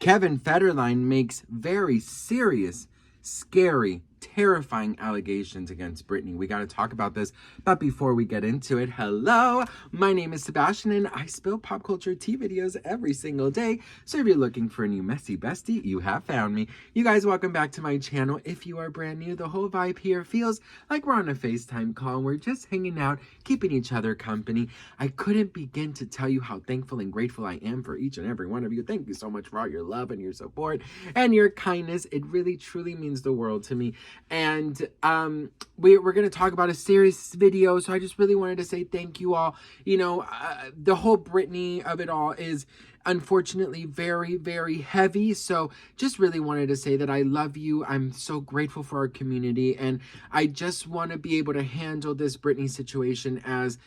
Federline makes very serious, scary, terrifying allegations against Britney. We got to talk about this, but before we get into it, hello, my name is Sebastian and I spill pop culture tea videos every single day, so if you're looking for a new messy bestie, you have found me. You guys, welcome back to my channel. If you are brand new, the whole vibe here feels like we're on a FaceTime call and we're just hanging out, keeping each other company. I couldn't begin to tell you how thankful and grateful I am for each and every one of you. Thank you so much for all your love and your support and your kindness. It really truly means the world to me. And we're going to talk about a serious video, so I just really wanted to say thank you all. You know, the whole Britney of it all is unfortunately very, very heavy, so just really wanted to say that I love you. I'm so grateful for our community, and I just want to be able to handle this Britney situation as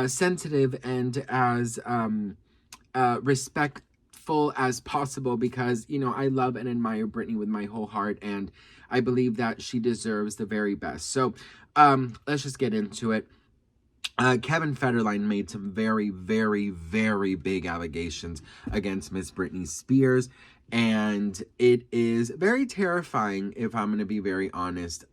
sensitive and as respectful as possible, because, you know, I love and admire Britney with my whole heart, and I believe that she deserves the very best. So let's just get into it. Federline made some very, very, very big allegations against Miss Britney Spears, and it is very terrifying, if I'm going to be very honest.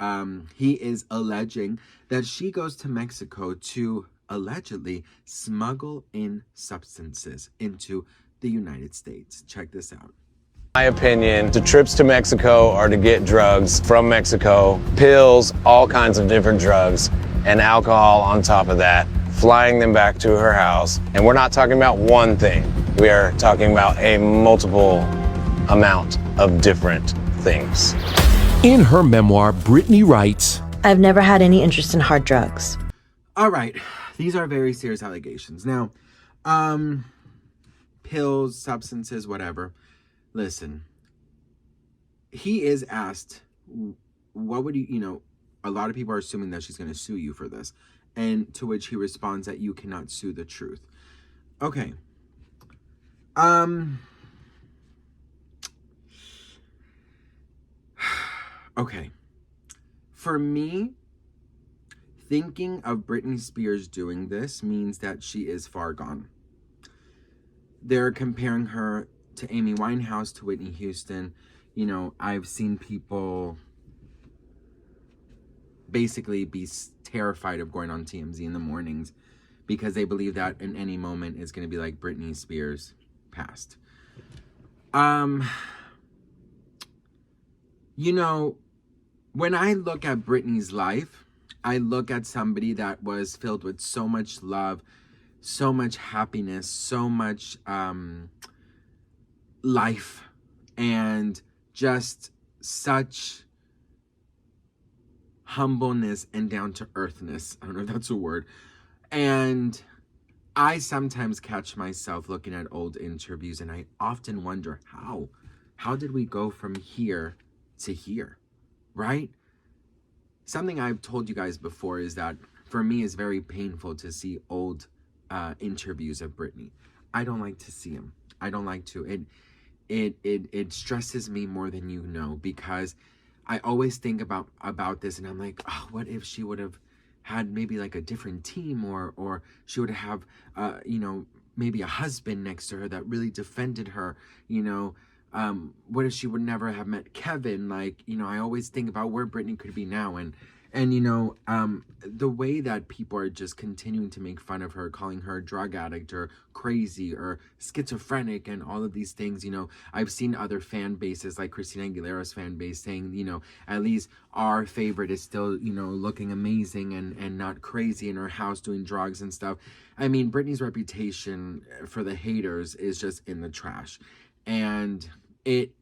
He is alleging that she goes to Mexico to allegedly smuggle in substances into the United States. Check this out. My opinion, the trips to Mexico are to get drugs from Mexico, pills, all kinds of different drugs, and alcohol on top of that, flying them back to her house. And we're not talking about one thing. We are talking about a multiple amount of different things. In her memoir, Britney writes, I've never had any interest in hard drugs. All right. These are very serious allegations. Now, pills, substances, whatever. Listen, he is asked, what would you know, a lot of people are assuming that she's going to sue you for this. And to which he responds that you cannot sue the truth. Okay. Okay. For me, thinking of Britney Spears doing this means that she is far gone. They're comparing her to Amy Winehouse, to Whitney Houston. You know, I've seen people basically be terrified of going on TMZ in the mornings because they believe that in any moment is going to be like Britney Spears passed. You know, when I look at Britney's life, I look at somebody that was filled with so much love, so much happiness, so much life, and just such humbleness and down-to-earthness. I don't know if that's a word. And I sometimes catch myself looking at old interviews, and I often wonder, how did we go from here to here, right? Something I've told you guys before is that for me it's very painful to see old interviews of Britney. I don't like to see them. I don't like to. It stresses me more than you know, because I always think about this, and I'm like, oh, what if she would have had maybe like a different team, or she would have you know, maybe a husband next to her that really defended her, you know. What if she would never have met Kevin? Like, you know, I always think about where Britney could be now, and you know, the way that people are just continuing to make fun of her, calling her a drug addict or crazy or schizophrenic and all of these things. You know, I've seen other fan bases like Christina Aguilera's fan base saying, you know, at least our favorite is still, you know, looking amazing and not crazy in her house doing drugs and stuff. I mean, Britney's reputation for the haters is just in the trash. And it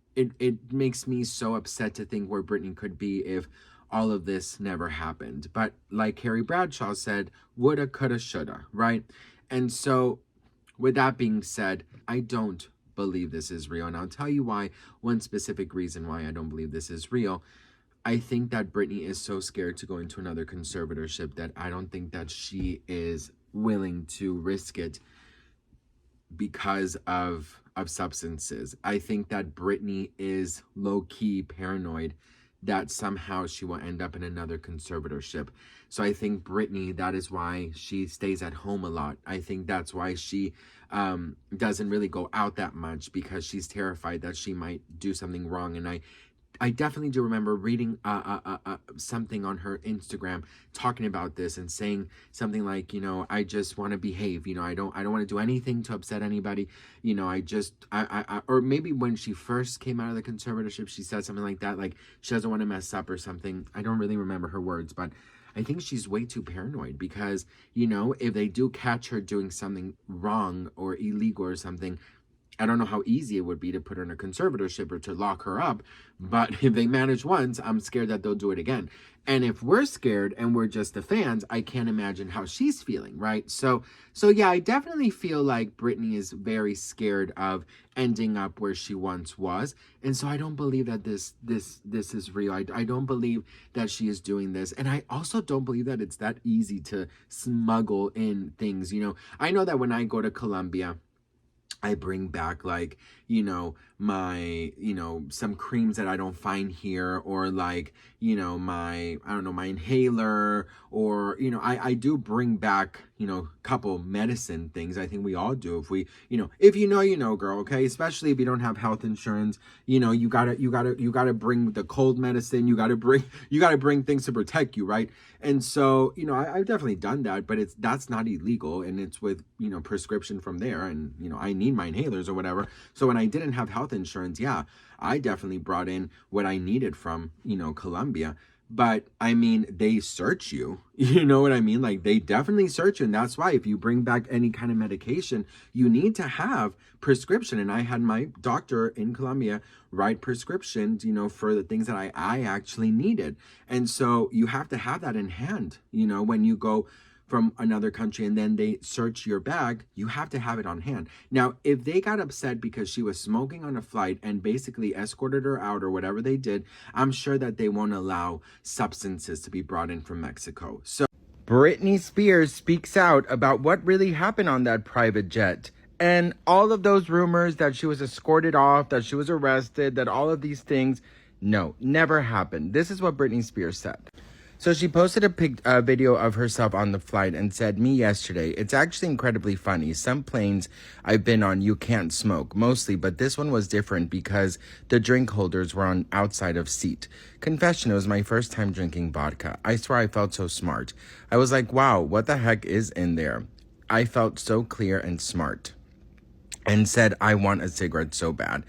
makes me so upset to think where Britney could be if all of this never happened. But like Carrie Bradshaw said, woulda, coulda, shoulda, right? And so with that being said, I don't believe this is real. And I'll tell you why. One specific reason why I don't believe this is real. I think that Britney is so scared to go into another conservatorship that I don't think that she is willing to risk it because of substances. I think that Britney is low-key paranoid that somehow she will end up in another conservatorship. So I think Britney, that is why she stays at home a lot. I think that's why she doesn't really go out that much, because she's terrified that she might do something wrong. And I definitely do remember reading something on her Instagram talking about this and saying something like, I just want to behave. I don't want to do anything to upset anybody. Or maybe when she first came out of the conservatorship, she said something like that, like she doesn't want to mess up or something. I don't really remember her words, but I think she's way too paranoid, because, if they do catch her doing something wrong or illegal or something, I don't know how easy it would be to put her in a conservatorship or to lock her up. But if they manage once, I'm scared that they'll do it again. And if we're scared and we're just the fans, I can't imagine how she's feeling, right? So yeah, I definitely feel like Britney is very scared of ending up where she once was. And so I don't believe that this is real. I don't believe that she is doing this. And I also don't believe that it's that easy to smuggle in things. I know that when I go to Colombia, I bring back like, my, some creams that I don't find here, or like, my, I don't know, my inhaler, or, I do bring back, couple medicine things. I think we all do. If we, if girl, okay? Especially if you don't have health insurance, you gotta bring the cold medicine. You gotta bring things to protect you, right? And so, I've definitely done that, but that's not illegal, and it's with, prescription from there, and, I need my inhalers or whatever. So when I didn't have health insurance, yeah, I definitely brought in what I needed from, Colombia. But I mean, they search you, you know what I mean? Like, they definitely search you. And that's why if you bring back any kind of medication, you need to have prescription. And I had my doctor in Colombia write prescriptions, for the things that I actually needed. And so you have to have that in hand, when you go from another country and then they search your bag, you have to have it on hand. Now, if they got upset because she was smoking on a flight and basically escorted her out or whatever they did, I'm sure that they won't allow substances to be brought in from Mexico. So Britney Spears speaks out about what really happened on that private jet. And all of those rumors that she was escorted off, that she was arrested, that all of these things, no, never happened. This is what Britney Spears said. So she posted a video of herself on the flight and said, "Me yesterday. It's actually incredibly funny. Some planes I've been on, you can't smoke, mostly, but this one was different because the drink holders were on outside of seat. Confession, it was my first time drinking vodka. I swear I felt so smart. I was like, wow, what the heck is in there? I felt so clear and smart. And said, I want a cigarette so bad.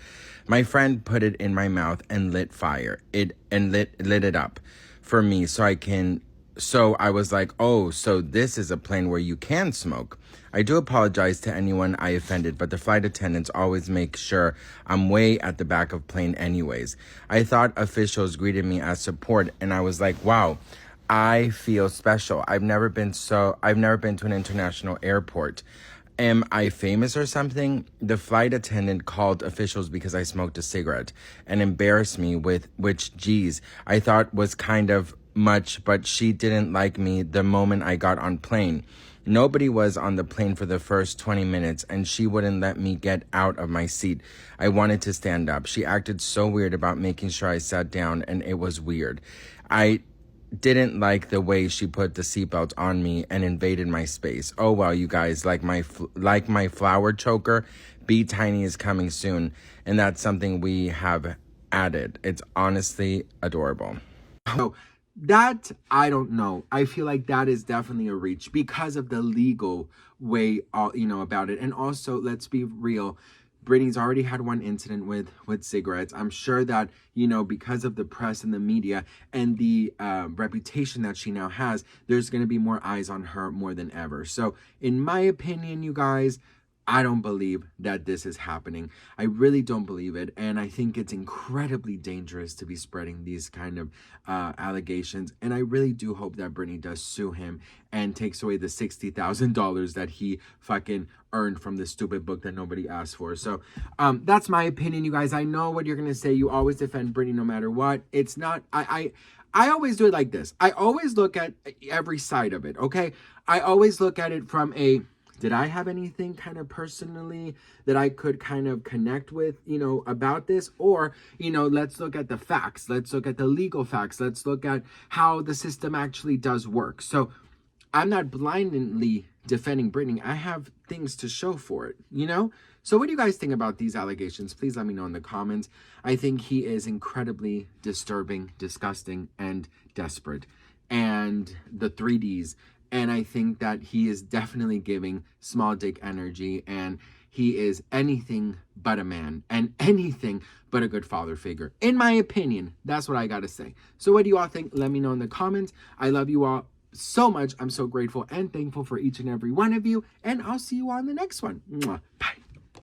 My friend put it in my mouth and lit it up for me so I was like, oh, so this is a plane where you can smoke. I do apologize to anyone I offended, but the flight attendants always make sure I'm way at the back of plane anyways. I thought officials greeted me as support, and I was like, wow, I feel special. I've never been to an international airport. Am I famous or something? The flight attendant called officials because I smoked a cigarette and embarrassed me which, geez, I thought was kind of much, but she didn't like me the moment I got on plane. Nobody was on the plane for the first 20 minutes, and she wouldn't let me get out of my seat. I wanted to stand up. She acted so weird about making sure I sat down, and it was weird. I didn't like the way she put the seatbelt on me and invaded my space. Oh well, you guys, like my flower choker, Be Tiny is coming soon, and that's something we have added. It's honestly adorable. So that, I don't know. I feel like that is definitely a reach because of the legal way, about it. And also, let's be real, Britney's already had one incident with cigarettes. I'm sure that, because of the press and the media and the reputation that she now has, there's going to be more eyes on her more than ever. So in my opinion, you guys, I don't believe that this is happening. I really don't believe it. And I think it's incredibly dangerous to be spreading these kind of allegations. And I really do hope that Britney does sue him and takes away the $60,000 that he fucking earned from this stupid book that nobody asked for. So that's my opinion, you guys. I know what you're going to say. You always defend Britney no matter what. It's not, I always do it like this. I always look at every side of it, okay? I always look at it from a Did I have anything kind of personally that I could kind of connect with, about this? Or, let's look at the facts. Let's look at the legal facts. Let's look at how the system actually does work. So I'm not blindly defending Britney. I have things to show for it, So what do you guys think about these allegations? Please let me know in the comments. I think he is incredibly disturbing, disgusting, and desperate. And the 3Ds. And I think that he is definitely giving small dick energy, and he is anything but a man and anything but a good father figure. In my opinion, that's what I got to say. So what do you all think? Let me know in the comments. I love you all so much. I'm so grateful and thankful for each and every one of you, and I'll see you on the next one. Mwah. Bye.